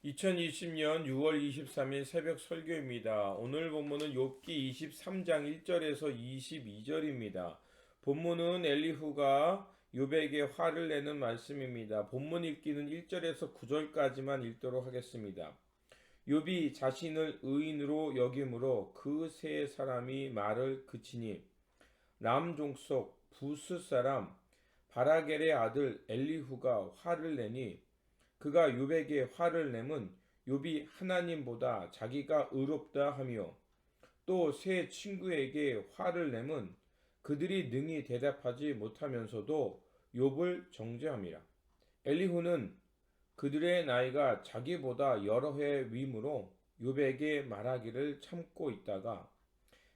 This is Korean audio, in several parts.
2020년 6월 23일 새벽 설교입니다. 오늘 본문은 욥기 23장 1절에서 22절입니다. 본문은 엘리후가 욥에게 화를 내는 말씀입니다. 본문 읽기는 1절에서 9절까지만 읽도록 하겠습니다. 욥이 자신을 의인으로 여김으로 그 세 사람이 말을 그치니 람 족속 부스 사람 바라겔의 아들 엘리후가 화를 내니 그가 욥에게 화를 내면 욥이 하나님보다 자기가 의롭다 하며 또 세 친구에게 화를 내면 그들이 능히 대답하지 못하면서도 욥을 정죄함이라. 엘리후는 그들의 나이가 자기보다 여러 해 위므로 욥에게 말하기를 참고 있다가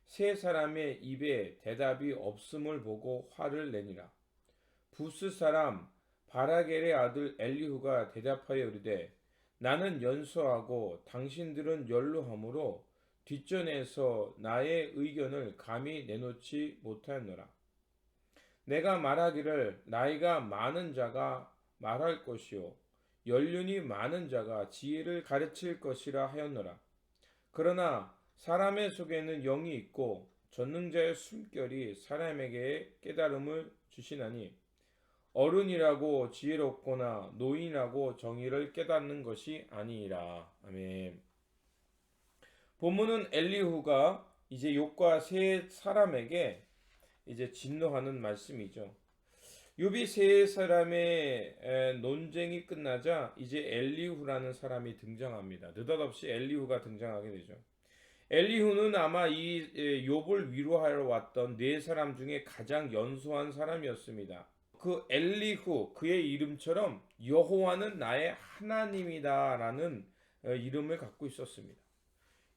세 사람의 입에 대답이 없음을 보고 화를 내니라. 부스 사람 바라겔의 아들 엘리후가 대답하여 이르되 나는 연소하고 당신들은 연로하므로 뒷전에서 나의 의견을 감히 내놓지 못하였노라. 내가 말하기를 나이가 많은 자가 말할 것이요 연륜이 많은 자가 지혜를 가르칠 것이라 하였노라. 그러나 사람의 속에는 영이 있고 전능자의 숨결이 사람에게 깨달음을 주시나니 어른이라고 지혜롭거나 노인이라고 정의를 깨닫는 것이 아니니라. 아멘. 본문은 엘리후가 이제 욥과 세 사람에게 이제 진노하는 말씀이죠. 욥이 세 사람의 논쟁이 끝나자 이제 엘리후라는 사람이 등장합니다. 느닷없이 엘리후가 등장하게 되죠. 엘리후는 아마 이 욥을 위로하러 왔던 네 사람 중에 가장 연소한 사람이었습니다. 그 엘리후 그의 이름처럼 여호와는 나의 하나님이다라는 이름을 갖고 있었습니다.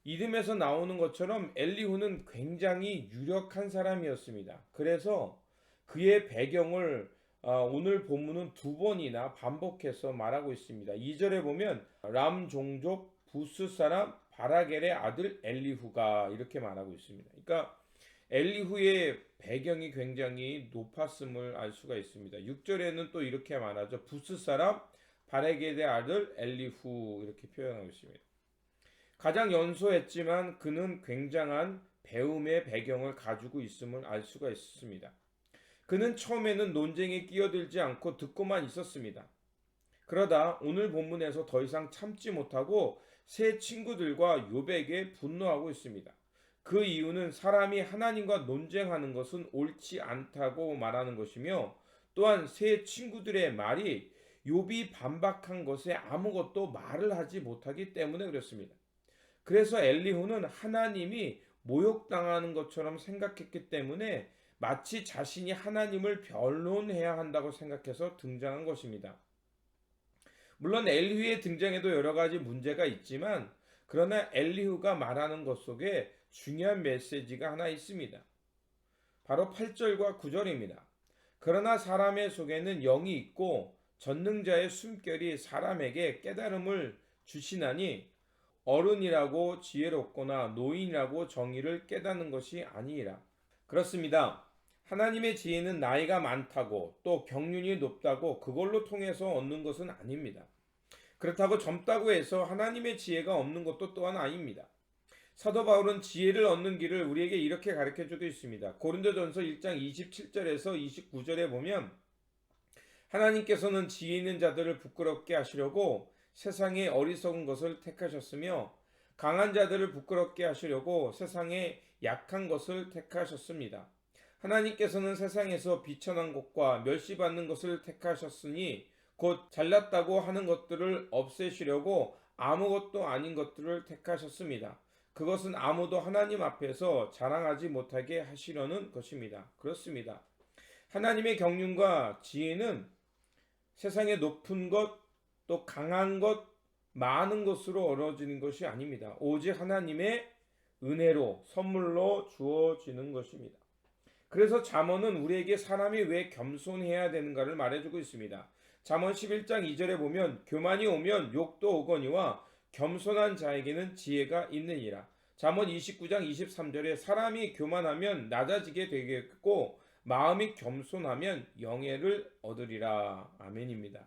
이름에서 나오는 것처럼 엘리후는 굉장히 유력한 사람이었습니다. 그래서 그의 배경을 오늘 본문은 두 번이나 반복해서 말하고 있습니다. 2절에 보면 람 종족 부스 사람 바라겔의 아들 엘리후가 이렇게 말하고 있습니다. 그러니까 엘리후의 배경이 굉장히 높았음을 알 수가 있습니다. 6절에는 또 이렇게 말하죠. 부스 사람 바라겔의 아들 엘리후 이렇게 표현하고 있습니다. 가장 연소했지만 그는 굉장한 배움의 배경을 가지고 있음을 알 수가 있습니다. 그는 처음에는 논쟁에 끼어들지 않고 듣고만 있었습니다. 그러다 오늘 본문에서 더 이상 참지 못하고 세 친구들과 욥에게 분노하고 있습니다. 그 이유는 사람이 하나님과 논쟁하는 것은 옳지 않다고 말하는 것이며 또한 세 친구들의 말이 욥이 반박한 것에 아무것도 말을 하지 못하기 때문에 그렇습니다. 그래서 엘리후는 하나님이 모욕당하는 것처럼 생각했기 때문에 마치 자신이 하나님을 변론해야 한다고 생각해서 등장한 것입니다. 물론 엘리후의 등장에도 여러 가지 문제가 있지만 그러나 엘리후가 말하는 것 속에 중요한 메시지가 하나 있습니다. 바로 8절과 9절입니다. 그러나 사람의 속에는 영이 있고 전능자의 숨결이 사람에게 깨달음을 주시나니 어른이라고 지혜롭거나 노인이라고 정의를 깨닫는 것이 아니라. 그렇습니다. 하나님의 지혜는 나이가 많다고 또 경륜이 높다고 그걸로 통해서 얻는 것은 아닙니다. 그렇다고 젊다고 해서 하나님의 지혜가 없는 것도 또한 아닙니다. 사도 바울은 지혜를 얻는 길을 우리에게 이렇게 가르쳐주고 있습니다. 고린도전서 1장 27절에서 29절에 보면 하나님께서는 지혜 있는 자들을 부끄럽게 하시려고 세상의 어리석은 것을 택하셨으며 강한 자들을 부끄럽게 하시려고 세상의 약한 것을 택하셨습니다. 하나님께서는 세상에서 비천한 것과 멸시받는 것을 택하셨으니 곧 잘났다고 하는 것들을 없애시려고 아무것도 아닌 것들을 택하셨습니다. 그것은 아무도 하나님 앞에서 자랑하지 못하게 하시려는 것입니다. 그렇습니다. 하나님의 경륜과 지혜는 세상의 높은 것, 또 강한 것, 많은 것으로 얻어지는 것이 아닙니다. 오직 하나님의 은혜로 선물로 주어지는 것입니다. 그래서 잠언은 우리에게 사람이 왜 겸손해야 되는가를 말해주고 있습니다. 잠언 11장 2절에 보면 교만이 오면 욕도 오거니와 겸손한 자에게는 지혜가 있느니라. 잠언 29장 23절에 사람이 교만하면 낮아지게 되겠고 마음이 겸손하면 영예를 얻으리라. 아멘입니다.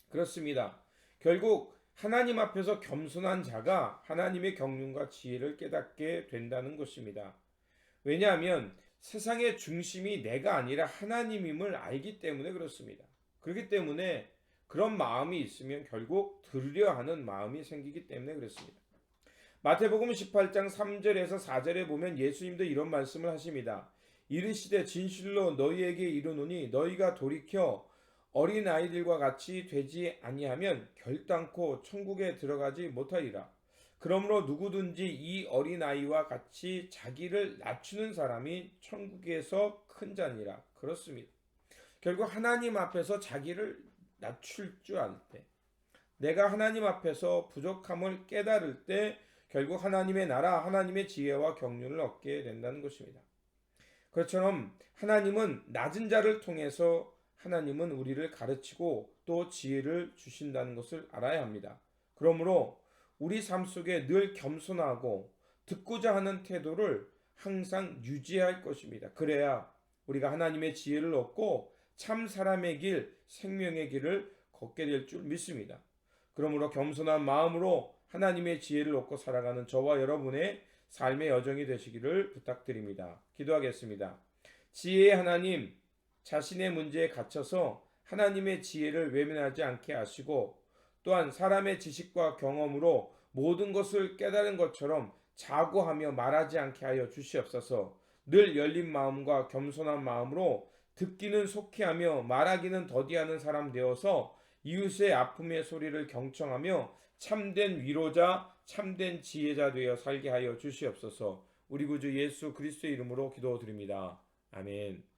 그렇습니다. 결국 하나님 앞에서 겸손한 자가 하나님의 경륜과 지혜를 깨닫게 된다는 것입니다. 왜냐하면 세상의 중심이 내가 아니라 하나님임을 알기 때문에 그렇습니다. 그렇기 때문에 그런 마음이 있으면 결국 들으려 하는 마음이 생기기 때문에 그렇습니다. 마태복음 18장 3절에서 4절에 보면 예수님도 이런 말씀을 하십니다. 이르시되 진실로 너희에게 이르노니 너희가 돌이켜 어린 아이들과 같이 되지 아니하면 결단코 천국에 들어가지 못하리라. 그러므로 누구든지 이 어린 아이와 같이 자기를 낮추는 사람이 천국에서 큰 자니라. 그렇습니다. 결국 하나님 앞에서 자기를 낮출 줄 알 때, 내가 하나님 앞에서 부족함을 깨달을 때 결국 하나님의 나라, 하나님의 지혜와 경륜을 얻게 된다는 것입니다. 그것처럼 하나님은 낮은 자를 통해서 하나님은 우리를 가르치고 또 지혜를 주신다는 것을 알아야 합니다. 그러므로 우리 삶 속에 늘 겸손하고 듣고자 하는 태도를 항상 유지할 것입니다. 그래야 우리가 하나님의 지혜를 얻고 참 사람의 길, 생명의 길을 걷게 될 줄 믿습니다. 그러므로 겸손한 마음으로 하나님의 지혜를 얻고 살아가는 저와 여러분의 삶의 여정이 되시기를 부탁드립니다. 기도하겠습니다. 지혜의 하나님, 자신의 문제에 갇혀서 하나님의 지혜를 외면하지 않게 하시고 또한 사람의 지식과 경험으로 모든 것을 깨달은 것처럼 자고하며 말하지 않게 하여 주시옵소서. 늘 열린 마음과 겸손한 마음으로 듣기는 속히 하며 말하기는 더디하는 사람 되어서 이웃의 아픔의 소리를 경청하며 참된 위로자, 참된 지혜자 되어 살게 하여 주시옵소서. 우리 구주 예수 그리스도의 이름으로 기도드립니다. 아멘.